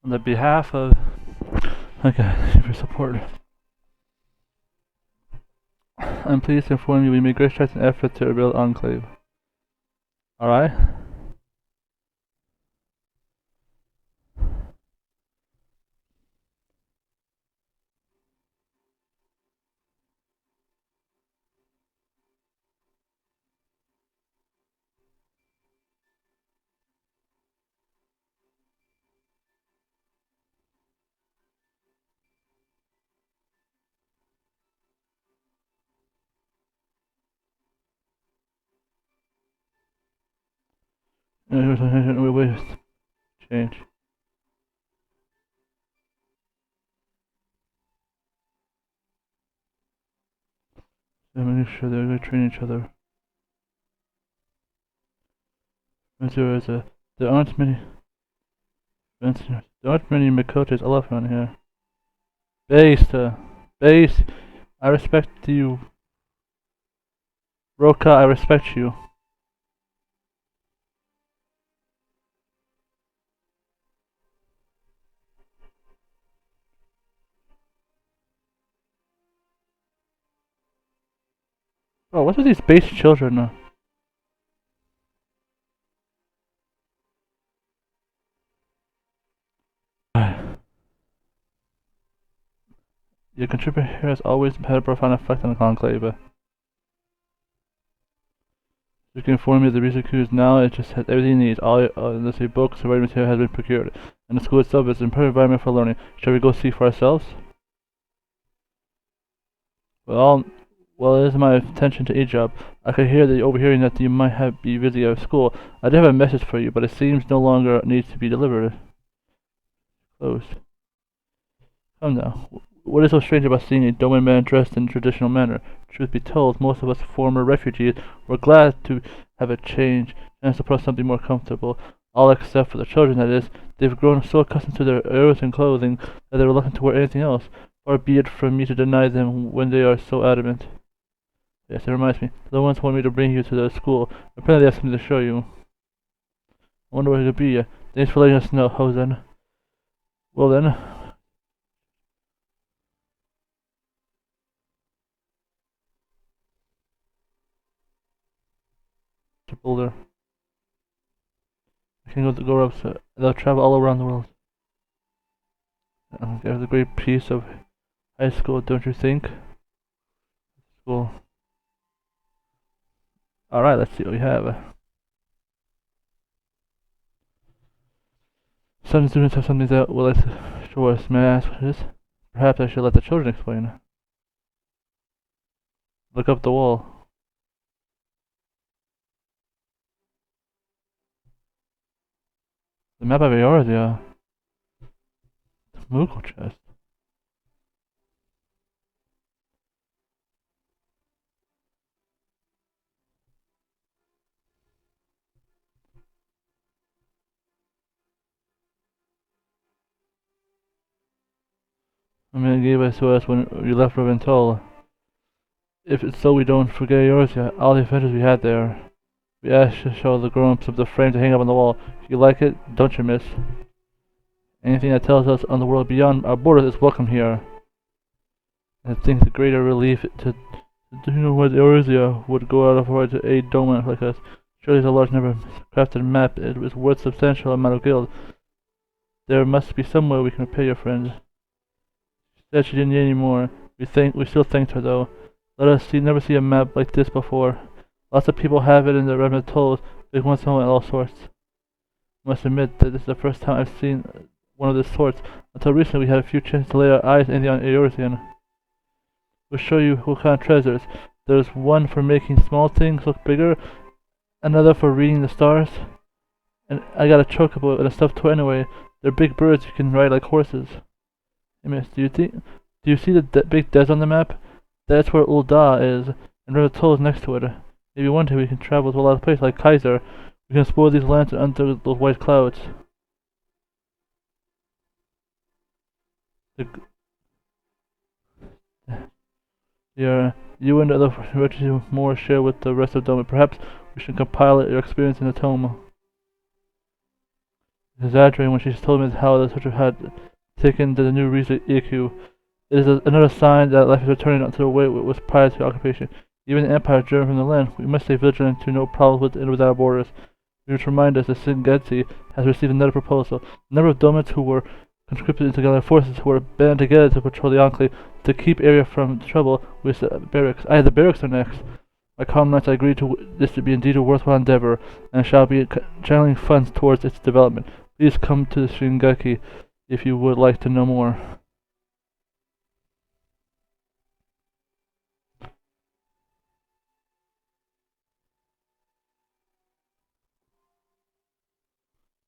On the behalf of... Okay, thank you for your support. I'm pleased to inform you we made great strides in effort to rebuild Enclave. Alright? We will change. I'm making sure they're going to train each other. There aren't many Makotes left around here. Base, I respect you. Roka, I respect you. Oh, what's with these base children? Your contributor here has always had a profound effect on the Conclave. You can inform me of the research is now it just has everything it needs. All let's say books and writing material has been procured. And the school itself is an perfect environment for learning. Shall we go see for ourselves? Well, it is my intention to job. I could hear that you're overhearing that you might be busy at school. I did have a message for you, but it seems no longer needs to be delivered. Closed. Come now. What is so strange about seeing a Doman man dressed in traditional manner? Truth be told, most of us former refugees were glad to have a change and to put something more comfortable. All except for the children, that is. They've grown so accustomed to their errors and clothing that they're reluctant to wear anything else. Far be it from me to deny them when they are so adamant. Yes, it reminds me. The ones want me to bring you to the school. Apparently they have something to show you. I wonder what it could be. Thanks for letting us know, Hosen. Well then. Boulder. I can go up, so they'll travel all around the world. There's a great piece of high school, don't you think? School. Alright, let's see what we have. Some students have something that will like to show us. May I ask what it is? Perhaps I should let the children explain. Look up the wall. The map of Eorzea. The Moogle chest. I mean, it gave us to us when we left Reventol. If it's so we don't forget Eorzea, all the adventures we had there. We asked to show the grown-ups of the frame to hang up on the wall. If you like it, don't you, miss? Anything that tells us on the world beyond our borders is welcome here. I think it's a greater relief to know what Eorzea would go out of her to aid Doman like us. Surely it's a large number crafted map. It was worth substantial amount of gold. There must be some way we can repay your friend. She said she didn't need any more. We still thanked her though. Let us never see a map like this before. Lots of people have it in the remnant tolls, big ones and all sorts. I must admit that this is the first time I've seen one of this sort. Until recently we had a few chances to lay our eyes on Eorzea. We'll show you what kind of treasures. There's one for making small things look bigger, another for reading the stars, and I got a chocobo and a stuffed toy anyway. They're big birds you can ride like horses. Hey miss, do you see the big des on the map? That's where Ul'dah is, and River Toll is next to it. Maybe one day we can travel to a lot of places like Kaiser. We can explore these lands under those white clouds. You and the other refugees more share with the rest of Doma. Perhaps we should compile your experience in a tome. exaggerating when she told me how the soldier had taken to the new Riza EQ. It is another sign that life is returning to the way it was prior to the occupation. Even the Empire is driven from the land. We must stay vigilant to no problems within and within our borders. We must remind us that Singetsi has received another proposal. A number of Domits who were conscripted into Gallian forces who were banded together to patrol the Enclave to keep area from trouble with the barracks. The barracks are next. My comrades, I agree to this to be indeed a worthwhile endeavor, and shall be channeling funds towards its development. Please come to the Shingeki if you would like to know more.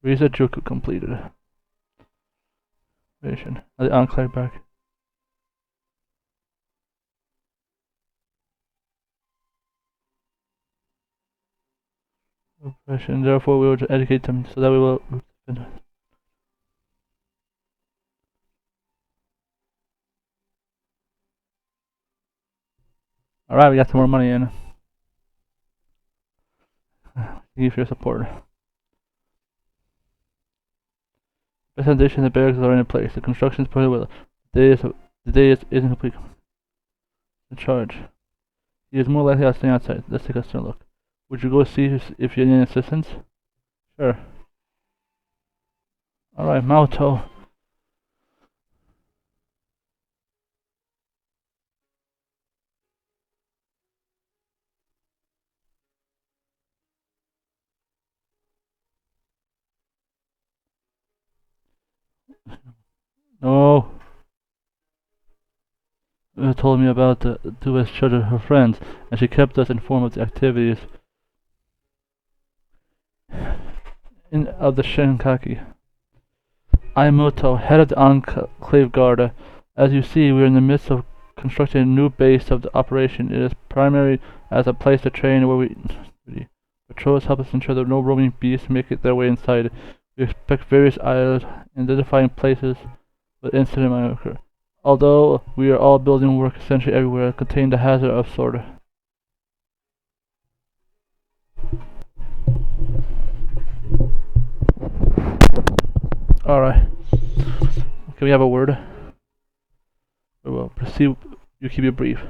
Riza Juku completed. Mission. The Enclave back. Oppression. Therefore, we will educate them so that we will. Alright, we got some more money in. Thank you for your support. The foundation and the barracks are in place. The construction is pretty well. The day isn't complete. The charge. He is more likely to stay outside. Let's take a closer look. Would you go see if you need any assistance? Sure. Alright, Maoto. No. Told me about the Duet's children, her friends, and she kept us informed of the activities of the Shinkaki. I am Moto, head of the Enclave Guard. As you see, we are in the midst of constructing a new base of the operation. It is primary as a place to train where we patrols help us ensure that no roaming beasts make their way inside. We expect various identifying places where incident might occur. Although we are all building work essentially everywhere, contain the hazard of sword. Alright. Can we have a word? Well, proceed. You keep it brief.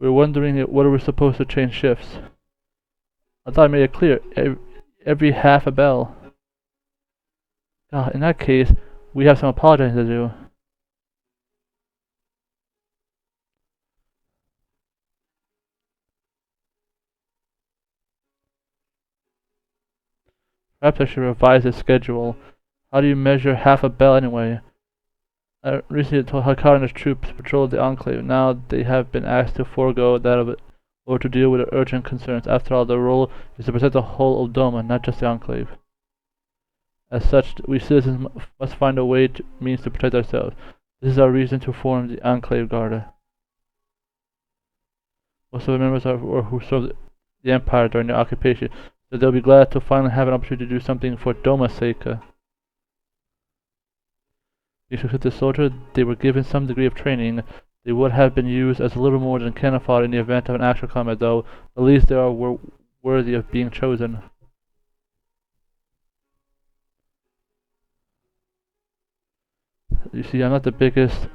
We're wondering whether we're supposed to change shifts. I thought I made it clear. Every half a bell. In that case, we have some apologizing to do. Perhaps I should revise the schedule. How do you measure half a bell anyway? I recently told Hakar and his troops patrolled the Enclave. Now they have been asked to forego that of it, or to deal with urgent concerns. After all, their role is to protect the whole of Doma, not just the Enclave. As such, we citizens must find a means to protect ourselves. This is our reason to form the Enclave Guard. Most of the members are who served the Empire during the occupation, so they'll be glad to finally have an opportunity to do something for Doma's sake. If you took the soldier, they were given some degree of training. They would have been used as a little more than cannon fodder in the event of an actual combat, though at least they are worthy of being chosen. You see, I'm not the biggest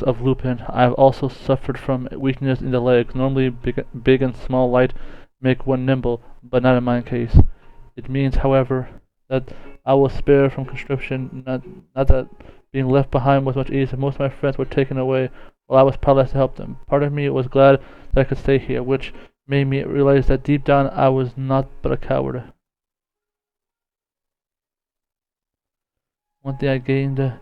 of Lupin. I've also suffered from weakness in the legs. Normally, big and small light make one nimble, but not in my case. It means, however, that I was spared from conscription, not that being left behind was much easier. Most of my friends were taken away, while I was powerless to help them. Part of me was glad that I could stay here, which made me realize that deep down I was not but a coward. One thing I gained,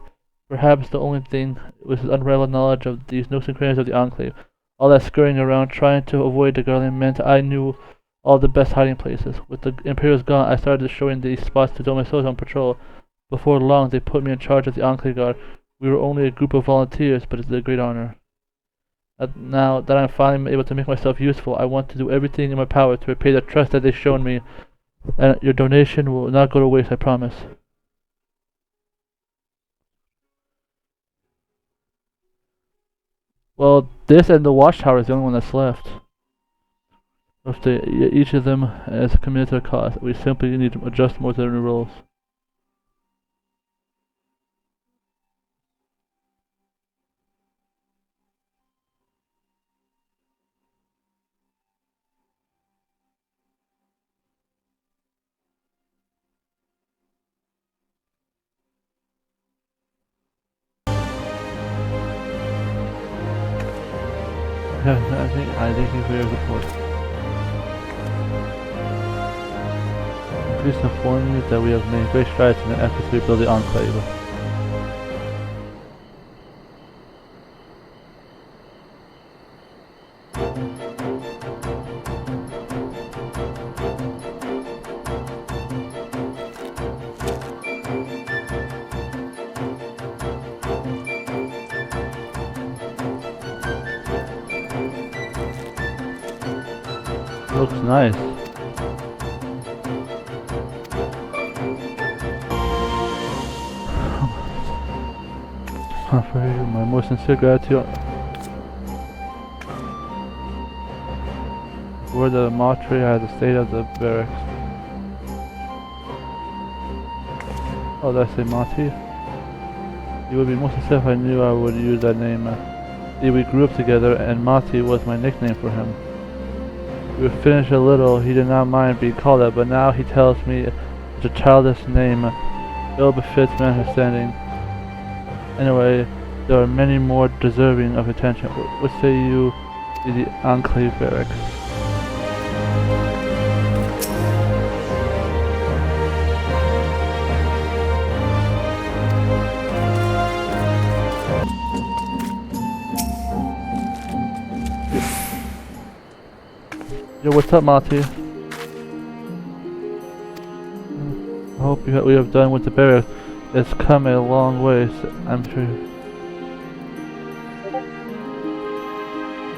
perhaps the only thing, was his unrivaled knowledge of these nooks and crannies of the Enclave. All that scurrying around, trying to avoid the Guardian meant I knew all the best hiding places. With the Imperials gone, I started showing these spots to my soldiers on patrol. Before long, they put me in charge of the Enclave Guard. We were only a group of volunteers, but it's a great honor. Now that I'm finally able to make myself useful, I want to do everything in my power to repay the trust that they've shown me. And your donation will not go to waste, I promise. Well, this and the watchtower is the only one that's left. Each of them is committed to a cause. We simply need to adjust more to the new rules. I thank you for your support. I'm pleased to inform you that we have made great strides in the efforts to rebuild the Enclave. Looks nice. For my most sincere gratitude. Word that Matri has the state of the barracks. Oh, did I say Mati? You would be most sincere if I knew I would use that name. We grew up together, and Mati was my nickname for him. We finished a little, he did not mind being called that, but now he tells me it's a childish name. Ill befits man of standing. Anyway, there are many more deserving of attention. What say you to the Enclave barracks? Yo, what's up, Mati? I hope we have done with the barracks. It's come a long way, I'm sure.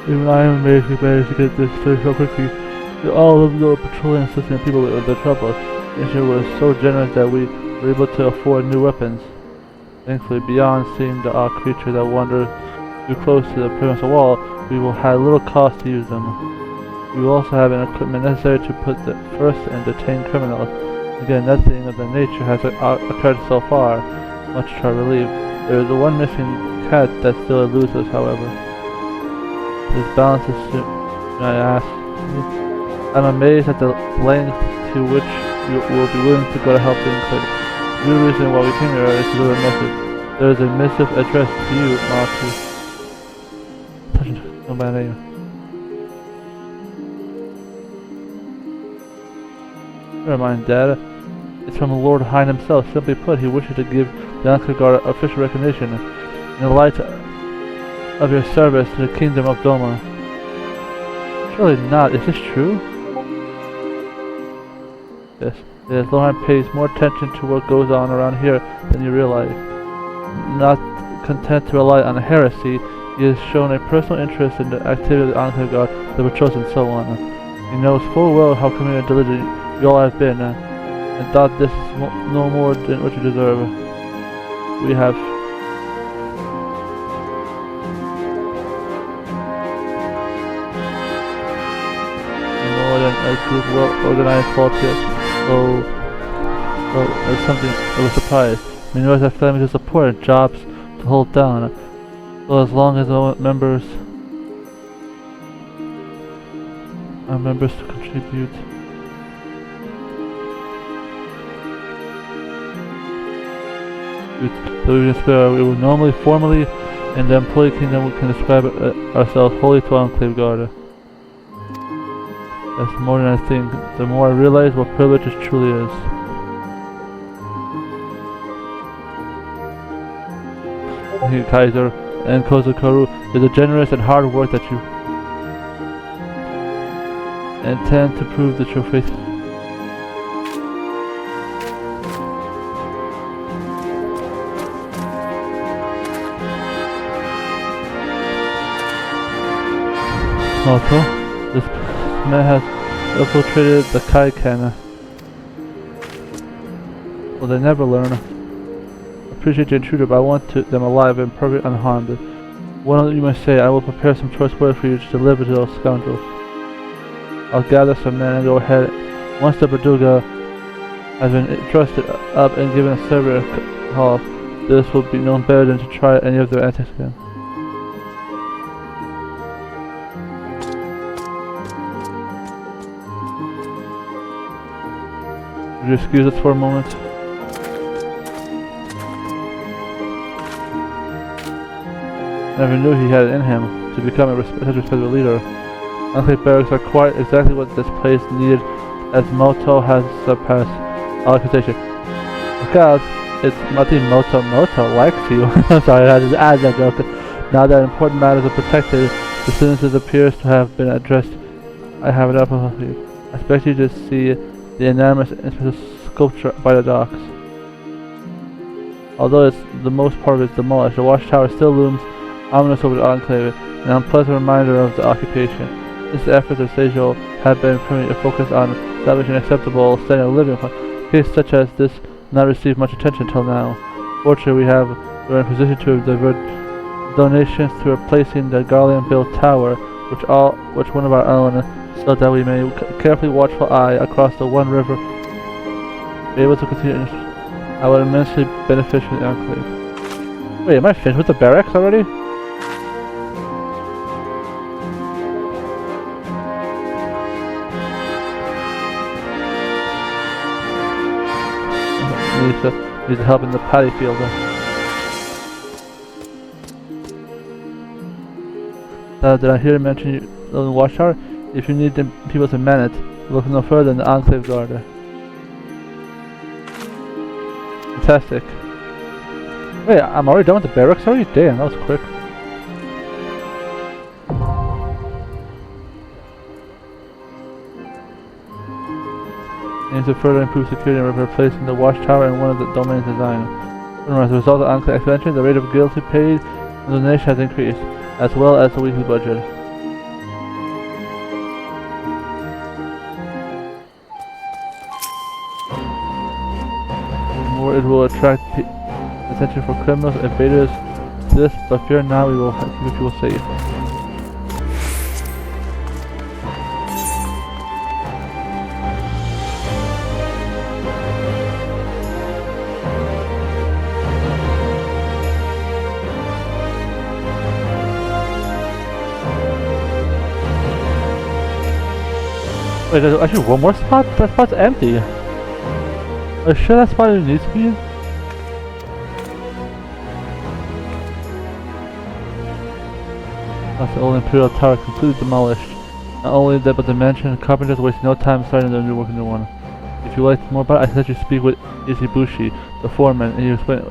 Even I am amazed we managed to get this through so quickly. All of the patrolling and assisting people with their trouble. Nature was so generous that we were able to afford new weapons. Thankfully, beyond seeing the odd creature that wandered too close to the perimeter wall, we will have little cost to use them. We will also have an equipment necessary to put the first and detain criminals. Again, nothing of that nature has occurred so far, much to our relief. There is the one missing cat that still eludes us, however. This balance is soon, I ask. I'm amazed at the length to which you will be willing to go to help the Enclave. The real reason why we came here is to deliver a message. There is a missive addressed to you, Marty. No bad name. Never mind, Dad. It's from Lord Hine himself. Simply put, he wishes to give the Enclave Guard official recognition in the light of your service to the Kingdom of Doma. Surely not. Is this true? Yes. Yes, Lord Hine pays more attention to what goes on around here than you realize. Not content to rely on heresy, he has shown a personal interest in the activity of the Enclave Guard, the patrols, and so on. He knows full well how committed and diligent you all have been, and thought this is no more than what you deserve. We have more than a group well-organized volunteers, so it's something of a surprise. We know have families to support and jobs to hold down. So as long as our members to contribute. So we will normally, formally, in the employee kingdom, we can describe ourselves wholly to our Enclave Guard. That's more than I think. The more I realize what privilege this truly is. Kaiser and Kozukaru is the generous and hard work that you intend to prove that your faith. Also, this man has infiltrated the Kenan. Will they never learn? I appreciate the intruder, but I want them alive and perfect unharmed. One of you must say, I will prepare some choice words for you to deliver to those scoundrels. I'll gather some men and go ahead. Once the Barduga has been trusted up and given a server call, this will be known better than to try any of their antics again. Would you excuse us for a moment? Never knew he had it in him to become such a respectable leader. Enclave barracks are quite exactly what this place needed, as Moto has surpassed all expectation. Oh god, it's Moto likes you. I'm sorry, I had to add that joke. Now that important matters are protected, the sentences appears to have been addressed. I have enough of you. I expect you to see the enormous sculpture by the docks. Although the most part of it is demolished, the watchtower still looms ominous over the enclave, an unpleasant reminder of the occupation. This effort of Seijo had been primarily focused on establishing an acceptable standard of living. Cases such as this not received much attention until now. Fortunately, we're in a position to divert donations to replacing the Garlean-built tower, which one of our own, so that we may carefully watchful eye across the one river, be able to continue. I would immensely benefit from the enclave. Wait, am I finished with the barracks already? Needs help in the paddy field. Did I hear you mention the watchtower? If you need people to man it, look no further than the Enclave Guard. Fantastic. Wait, I'm already done with the barracks already? Damn, that was quick. Aims to further improve security and replacing the watchtower in one of the domain's design. As a result of Enclave expansion, the rate of guilty paid and donation has increased, as well as the weekly budget. More it will attract attention for criminals, invaders, this, but fear not, we will keep people safe. Wait, there's actually one more spot? That spot's empty. Are you sure that spot needs to be in? That's the old Imperial Tower completely demolished. Not only that, but the mansion and carpenters wasted no time starting the new work in the new one. If you like more about it, I suggest you speak with Ishibushi, the foreman, and you explain.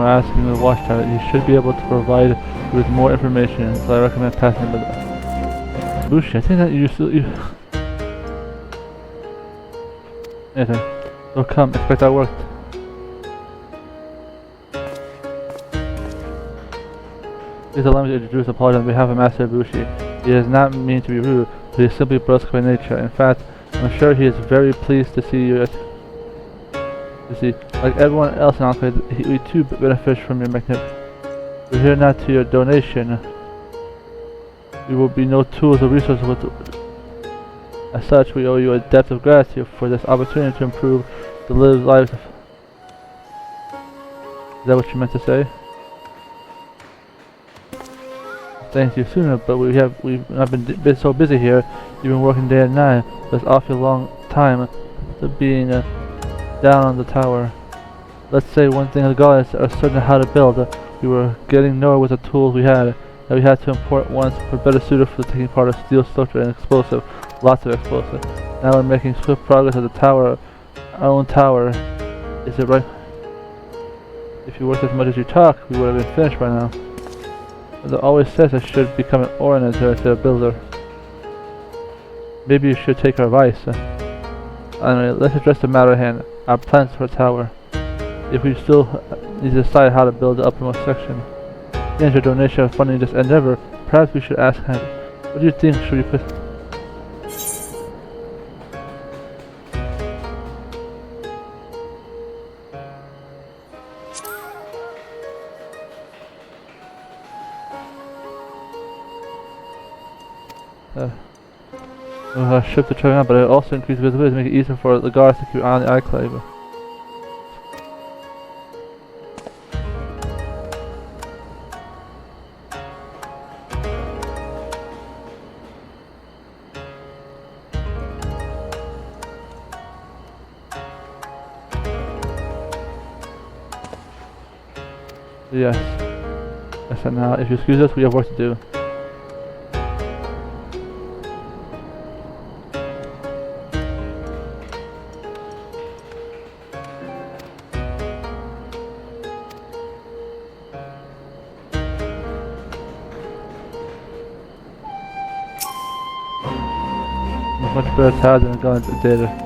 Asking the watchtower, he should be able to provide you with more information, so I recommend passing it by Bushi. I think that you anything. So come, expect that worked. Please allow me to introduce apology on behalf of Master Bushi. He does not mean to be rude, but he is simply brusque by nature. In fact, I'm sure he is very pleased to see you. Like everyone else in Enclave, we too benefit from your magnificence. We're here not to your donation. We will be no tools or resources with. As such, we owe you a debt of gratitude for this opportunity to improve the lives of. Is that what you meant to say? Thank you sooner, but we've not been so busy here. You've been working day and night. That's awfully long time to being down on the tower. Let's say one thing the gods are certain how to build. We were getting nowhere with the tools we had, that we had to import ones for better suited for taking part of steel structure and explosive, lots of explosive. Now we're making swift progress at the tower, our own tower. Is it right? If you worked as much as you talk, we would have been finished by now. As it always says, I should become an ornamentor instead of a builder. Maybe you should take our advice. Anyway, let's address the matter at hand. Our plans for a tower. If we still need to decide how to build the uppermost section, against your donation of funding this endeavor, perhaps we should ask him. What do you think? Should we put? We'll shift the train on, but it also increases visibility to make it easier for the guards to keep an eye on the enclave. Yes. I said now, if you excuse us, we have work to do. Much better tab than a gun data.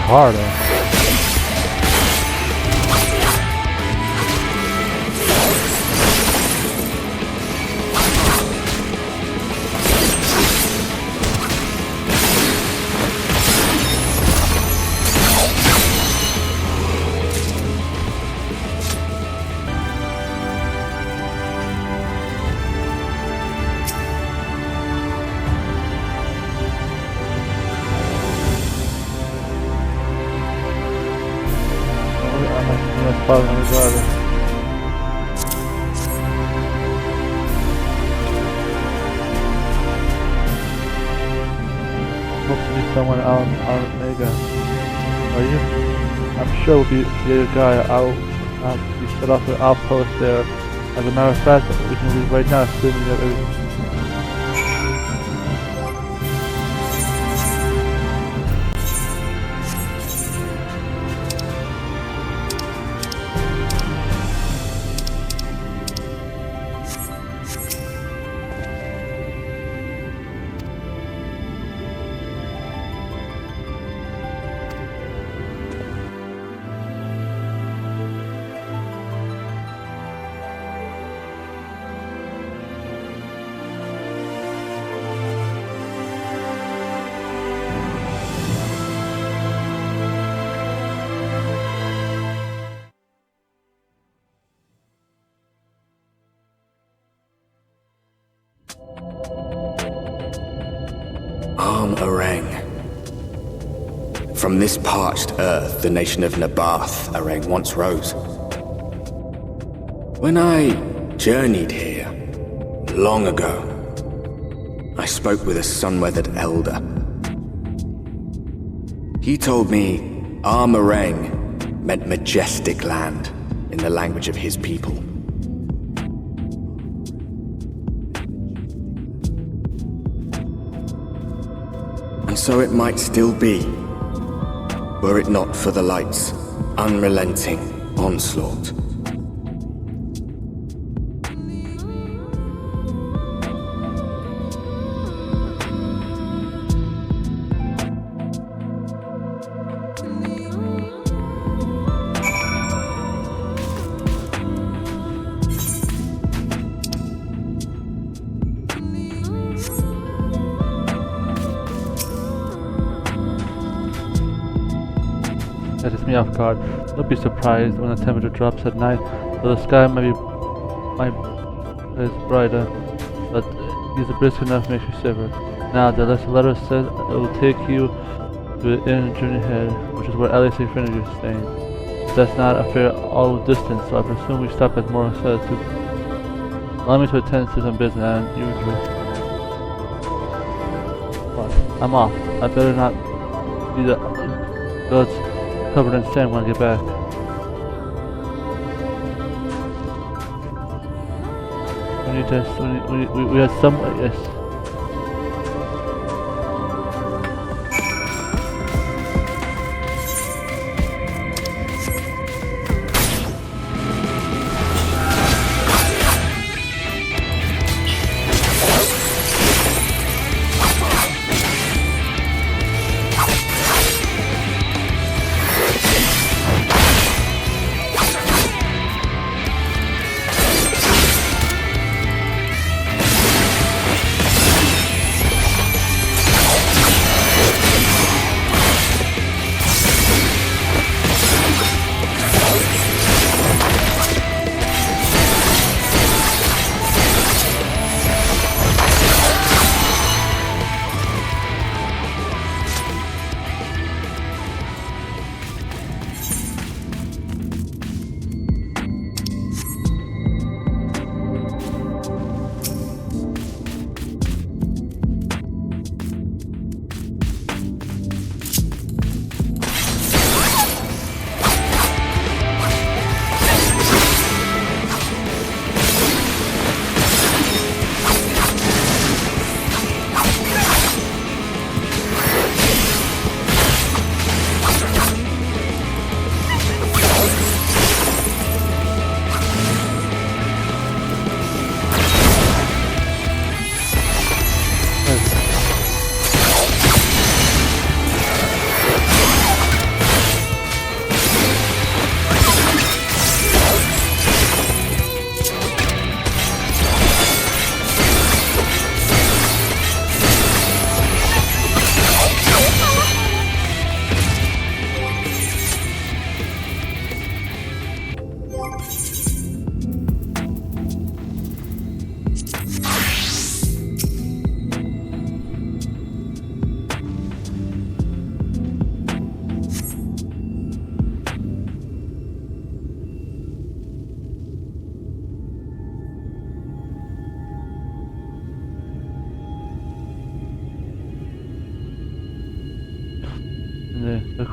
harder. On the driver. Hopefully someone out Omega. Are you? I'm sure we'll be a guy. I'll be set off an outpost there. As a matter of fact, we can leave right now, assuming that everything. Amh Araeng. From this parched earth, the nation of Amh Araeng once rose. When I journeyed here, long ago, I spoke with a sun-weathered elder. He told me Amh Araeng meant majestic land in the language of his people. And so it might still be, were it not for the light's unrelenting onslaught. That is me off guard. Don't be surprised when the temperature drops at night, though the sky might is brighter, but either brisk enough makes you shiver. Now, the letter says it will take you to the inn journey ahead, which is where Alisaie is staying. That's not a fair all distance, so I presume we stop at more to allow me to attend to some business and you agree. But I'm off. I better not be the gods covered in sand when I get back. We had some, yes.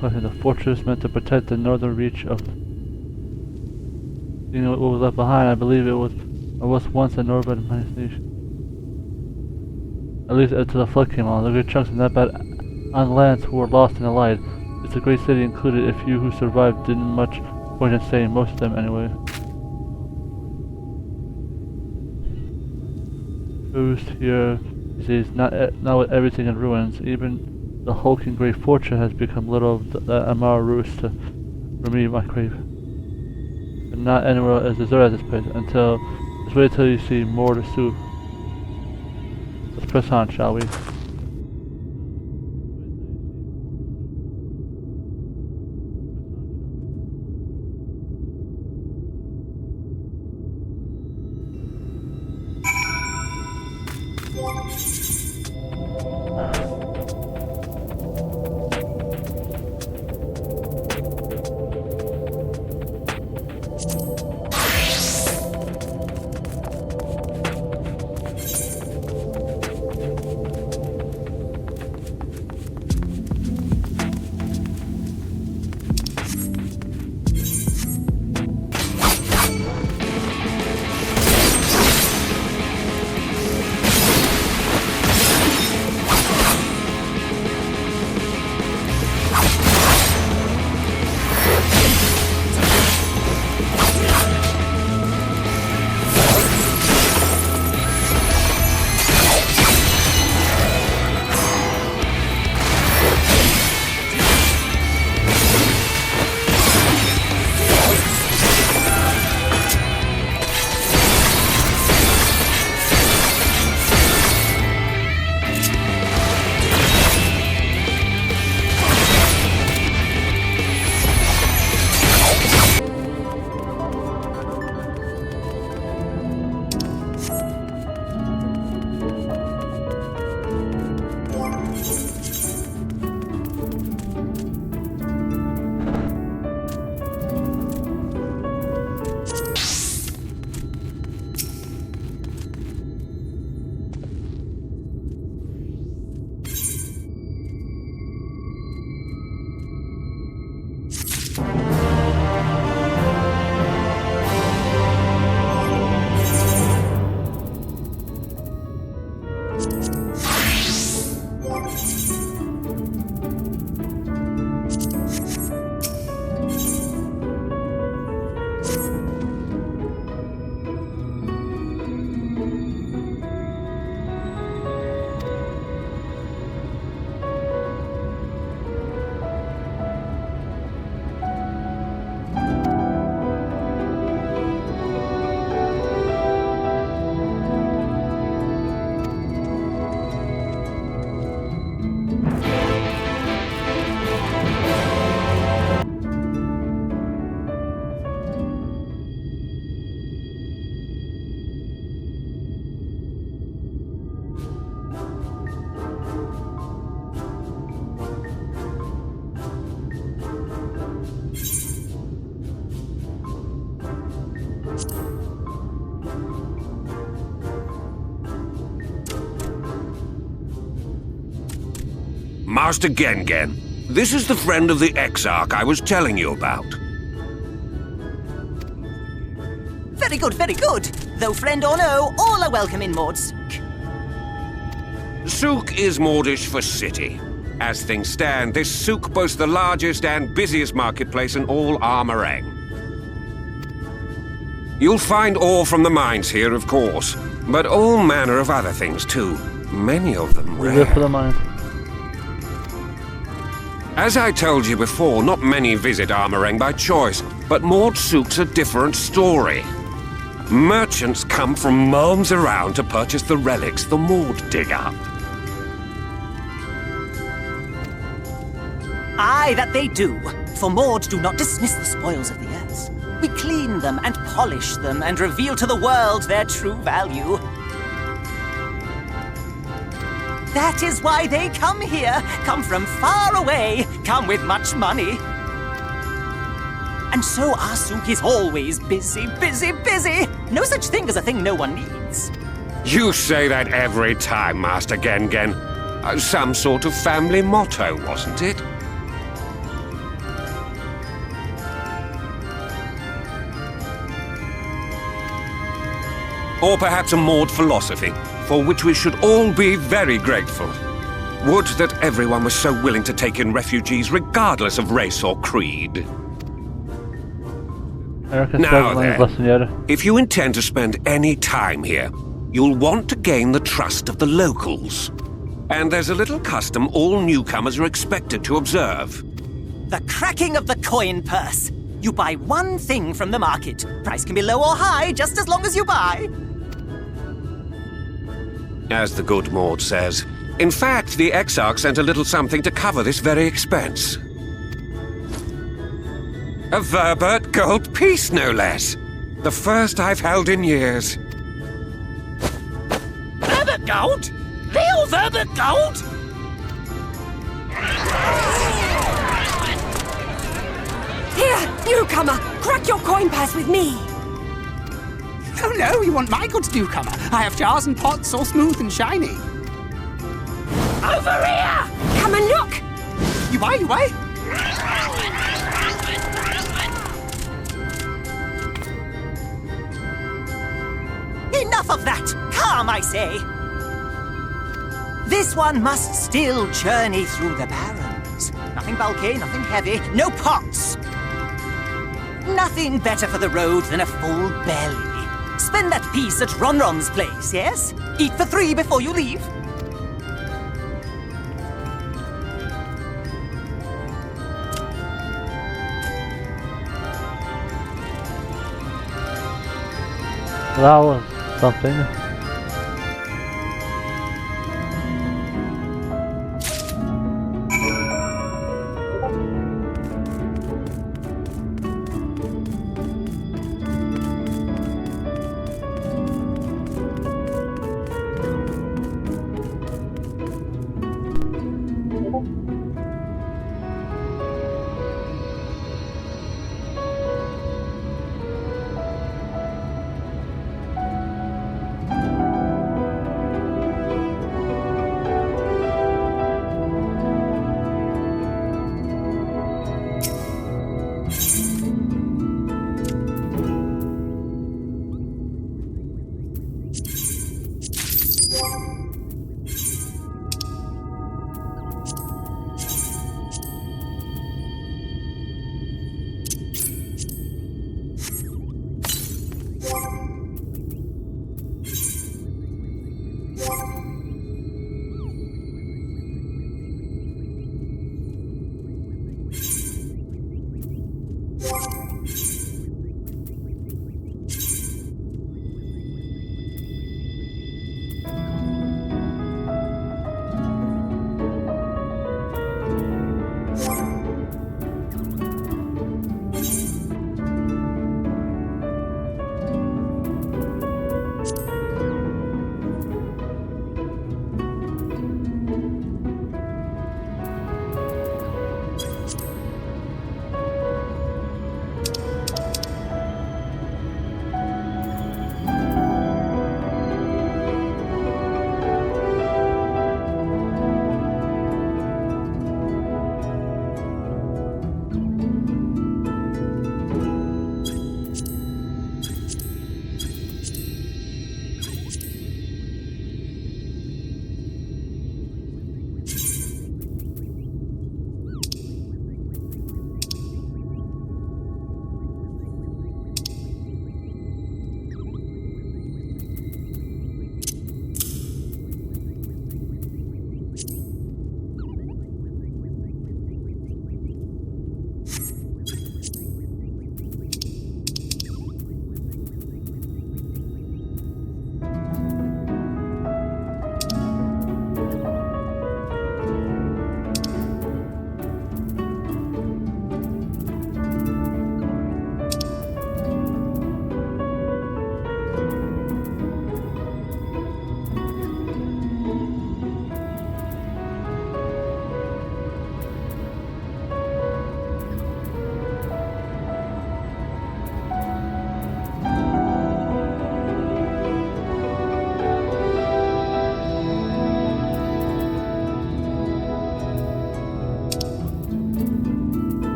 question. The fortress meant to protect the northern reach of... You know what was left behind? I believe it was once a northern nation. At least until the flood came on. The great chunks of that bad on lands who were lost in the light. It's a great city included. If you who survived didn't much point in saying, most of them anyway. Truth here is not with everything in ruins. Even the hulking great fortress has become little of the Amh Roost for me, my crave. But not anywhere as deserted as this place. Just wait till you see more to suit. Let's press on, shall we? Master Gengen, this is the friend of the Exarch I was telling you about. Very good, very good. Though friend or no, all are welcome in Maud's. Souk is Mordish for city. As things stand, this souk boasts the largest and busiest marketplace in all Amh Araeng. You'll find ore from the mines here, of course, but all manner of other things too. Many of them rare. We live for the mines. As I told you before, not many visit Amh Araeng by choice, but Maud Souk's a different story. Merchants come from realms around to purchase the relics the Maud dig up. Aye, that they do. For Maud do not dismiss the spoils of the earth. We clean them and polish them and reveal to the world their true value. That is why they come here, come from far away, come with much money. And so our souk is always busy, busy, busy. No such thing as a thing no one needs. You say that every time, Master Gengen. Some sort of family motto, wasn't it? Or perhaps a Maud philosophy, for which we should all be very grateful. Would that everyone was so willing to take in refugees regardless of race or creed. Now then, if you intend to spend any time here, you'll want to gain the trust of the locals. And there's a little custom all newcomers are expected to observe. The cracking of the coin purse. You buy one thing from the market. Price can be low or high, just as long as you buy. As the good Maud says. In fact, the Exarch sent a little something to cover this very expense. A Verbert gold piece, no less. The first I've held in years. Verbert gold? Real Verbert gold? Here, newcomer! Crack your coin purse with me! Oh no, you want my goods, newcomer. I have jars and pots all smooth and shiny. Over here! Come and look! You buy? Enough of that! Calm, I say! This one must still journey through the barrens. Nothing bulky, nothing heavy, no pots! Nothing better for the road than a full belly. Spend that piece at Ronron's place, yes? Eat for 3 before you leave. That was something.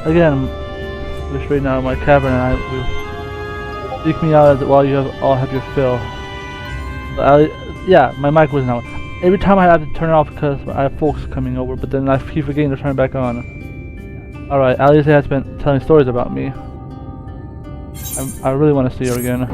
Again, we're straight now in my cavern and will seek me out while you all have your fill. But yeah, my mic wasn't out. Every time I have to turn it off because I have folks coming over, but then I keep forgetting to turn it back on. Alright, Alisaie has been telling stories about me. I really want to see her again.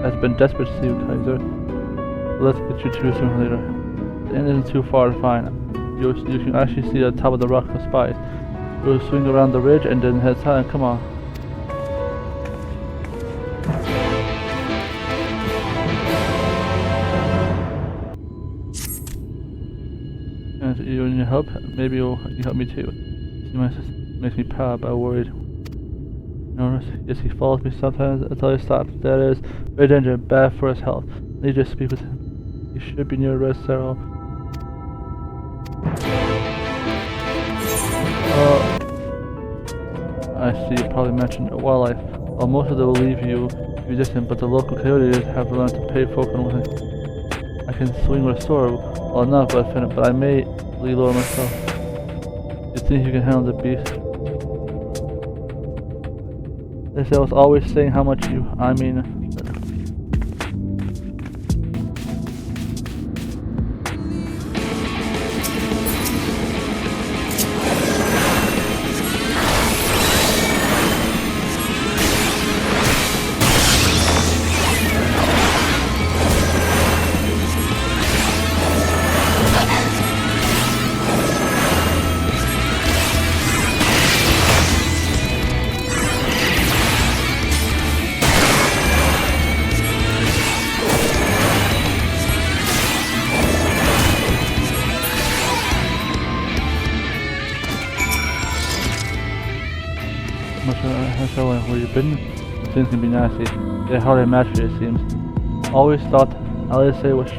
Has been desperate to see you, Kaiser. Let's get you to sooner or later. The end isn't too far to find. You can actually see the top of the rock of spies. We'll swing around the ridge and then head south. Come on. And you need help? Maybe you help me too. It makes me proud, but worried. Notice, yes, he follows me sometimes until he stops. That is very dangerous, bad for his health. I need to speak with him. He should be near Red Cerro. I see. You probably mentioned wildlife. Well, most of them will leave you distant, but the local coyotes have learned to pay folk with it. I can swing with a sword, well enough, but I may reload myself. You think you can handle the beast? They say I was always saying how much I mean. Where you've been, things can be nasty. They hardly match you, it seems. Always thought Alisaie was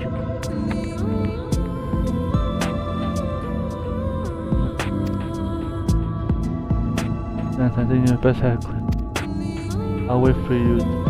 I think you best have I'll wait for you.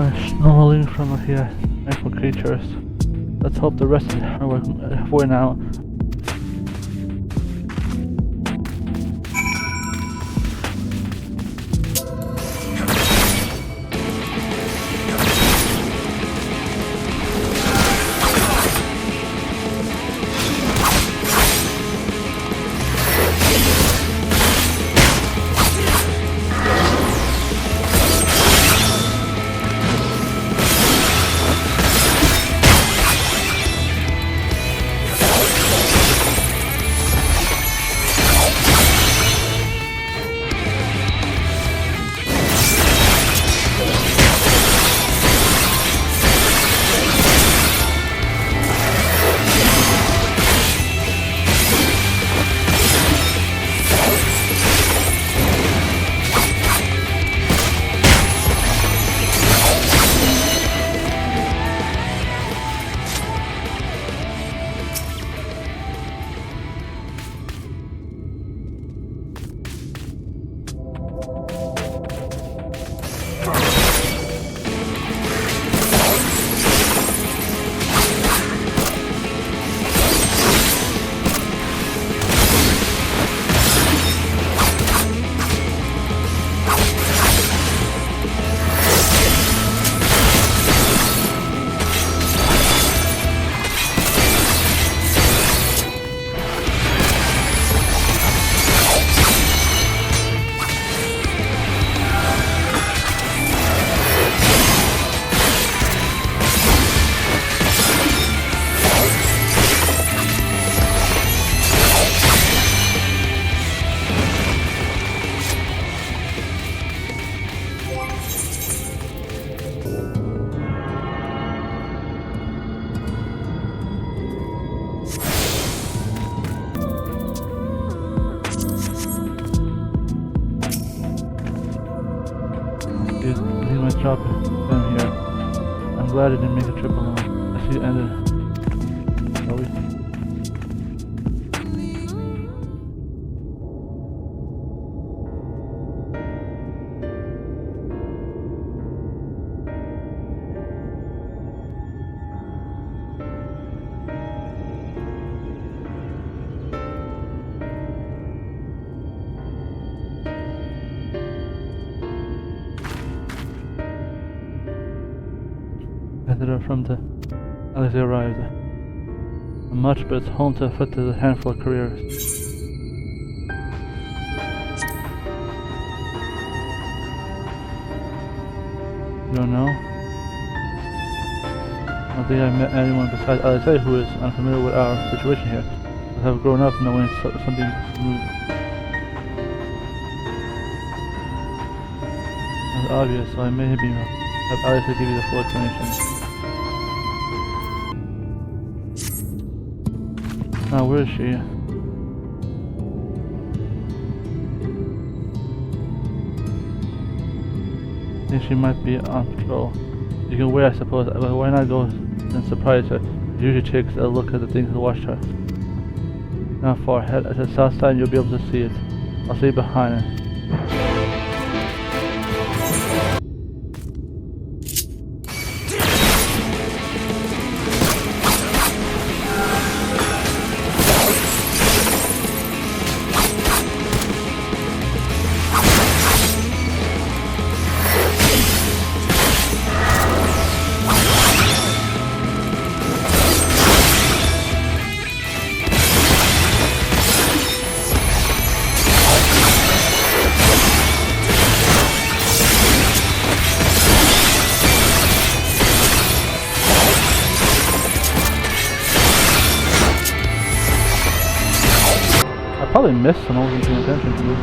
snarling from here, actual creatures. Let's hope the rest are working for now. Drop down here. I'm glad I didn't make a trip alone. I see it ended. Shall we? From the Alisaie arrived. Not much, but it's home to affected a handful of careers. You don't know? I don't think I've met anyone besides Alisaie who is unfamiliar with our situation here. I have grown up knowing something new. It's obvious, so I may have Alisaie give you the full explanation. Now, where is she? I think she might be on patrol. You can wait, I suppose, but why not go and surprise her? It usually takes a look at the things that watched her. Not far ahead, at the south side, you'll be able to see it. I'll stay behind her. Probably missed some. I wasn't paying attention to this.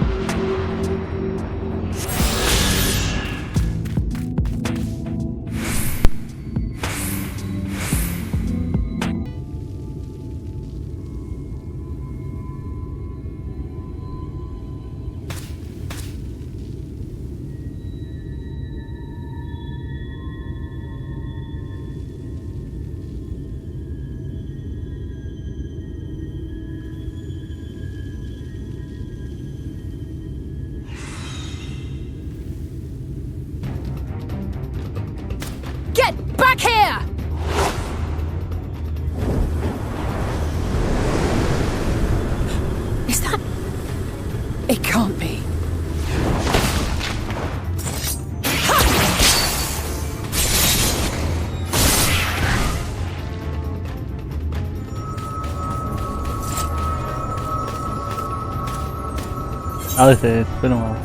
Alisaie, it's been a while.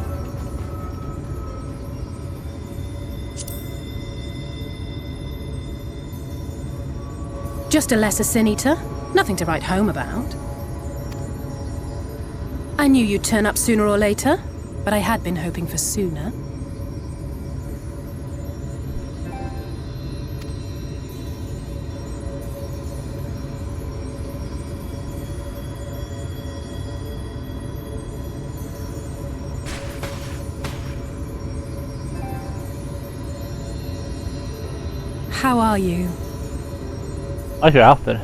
Just a lesser sin eater. Nothing to write home about. I knew you'd turn up sooner or later, but I had been hoping for sooner. How are you? I like your outfit.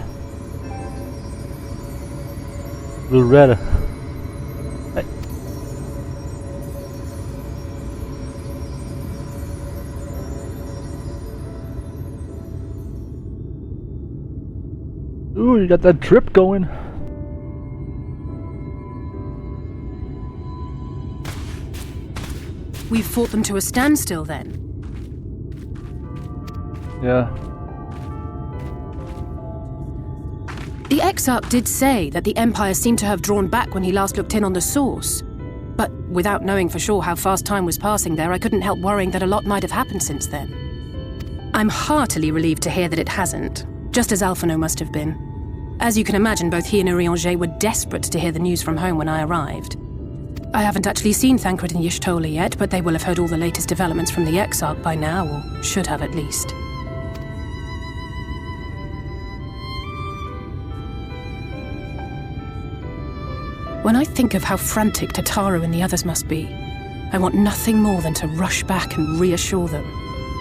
Blue red. Hey. Ooh, you got that drip going. We've fought them to a standstill then. Yeah. The Exarch did say that the Empire seemed to have drawn back when he last looked in on the source. But without knowing for sure how fast time was passing there, I couldn't help worrying that a lot might have happened since then. I'm heartily relieved to hear that it hasn't, just as Alphonse must have been. As you can imagine, both he and REUNITE were desperate to hear the news from home when I arrived. I haven't actually seen Thancred and Y'shtola yet, but they will have heard all the latest developments from the Exarch by now, or should have at least. When I think of how frantic Tataru and the others must be, I want nothing more than to rush back and reassure them.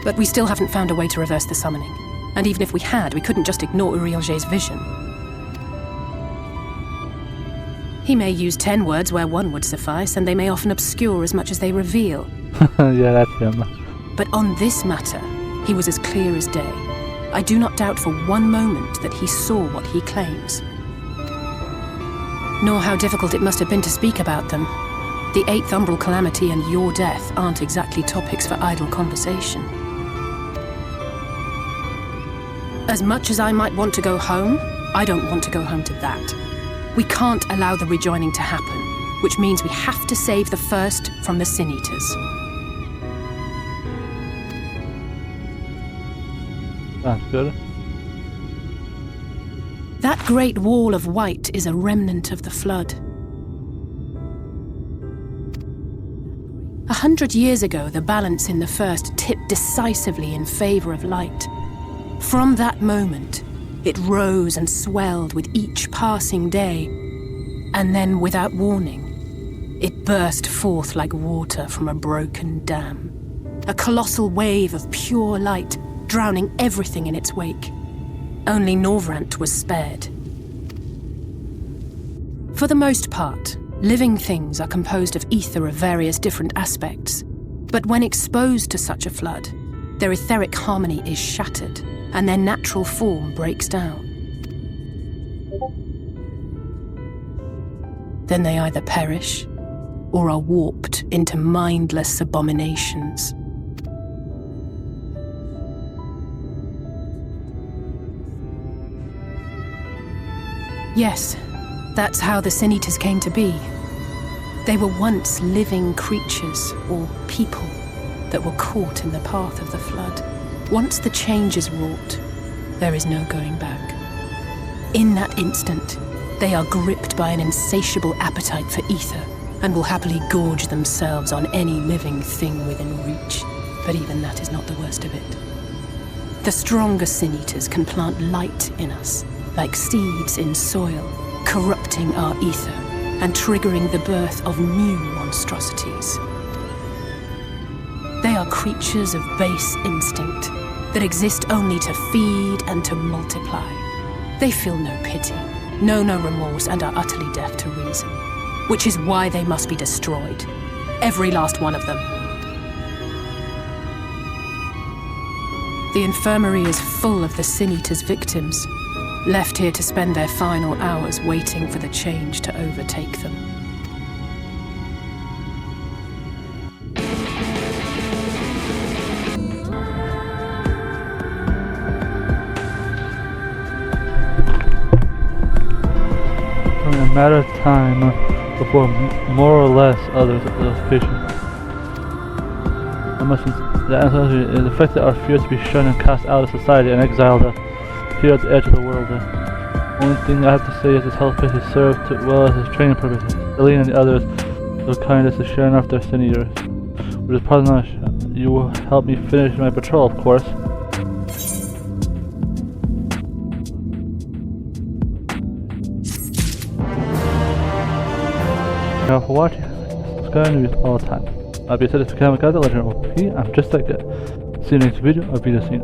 But we still haven't found a way to reverse the summoning. And even if we had, we couldn't just ignore Urielge's vision. He may use 10 words where 1 would suffice, and they may often obscure as much as they reveal. Yeah, that's him. But on this matter, he was as clear as day. I do not doubt for one moment that he saw what he claims. Nor how difficult it must have been to speak about them. The 8th Umbral Calamity and your death aren't exactly topics for idle conversation. As much as I might want to go home, I don't want to go home to that. We can't allow the rejoining to happen, which means we have to save the first from the Sin Eaters. Sounds good. That great wall of white is a remnant of the flood. 100 years ago, the balance in the first tipped decisively in favor of light. From that moment, it rose and swelled with each passing day, and then, without warning, it burst forth like water from a broken dam. A colossal wave of pure light, drowning everything in its wake. Only Norvrant was spared. For the most part, living things are composed of ether of various different aspects. But when exposed to such a flood, their etheric harmony is shattered, and their natural form breaks down. Then they either perish, or are warped into mindless abominations. Yes, that's how the Sin Eaters came to be. They were once living creatures, or people, that were caught in the path of the flood. Once the change is wrought, there is no going back. In that instant, they are gripped by an insatiable appetite for ether, and will happily gorge themselves on any living thing within reach. But even that is not the worst of it. The stronger Sin Eaters can plant light in us, like seeds in soil, corrupting our ether and triggering the birth of new monstrosities. They are creatures of base instinct that exist only to feed and to multiply. They feel no pity, know no remorse, and are utterly deaf to reason, which is why they must be destroyed. Every last one of them. The infirmary is full of the Sin Eaters' victims, left here to spend their final hours waiting for the change to overtake them. Only a matter of time. before more or less others of those patients. The ancestry is affected our fear to be shunned and cast out of society and exiled here at the edge of the world. The only thing I have to say is this health place has served well as its training purposes. Eileen and the others so kind as to share off their sin eaters. With this partner, you will help me finish my patrol, of course. Thank you all for watching. Subscribe to all the time. I'll be excited to become a guy that legend OP. I'm just that good. See you next video. Auf Wiedersehen.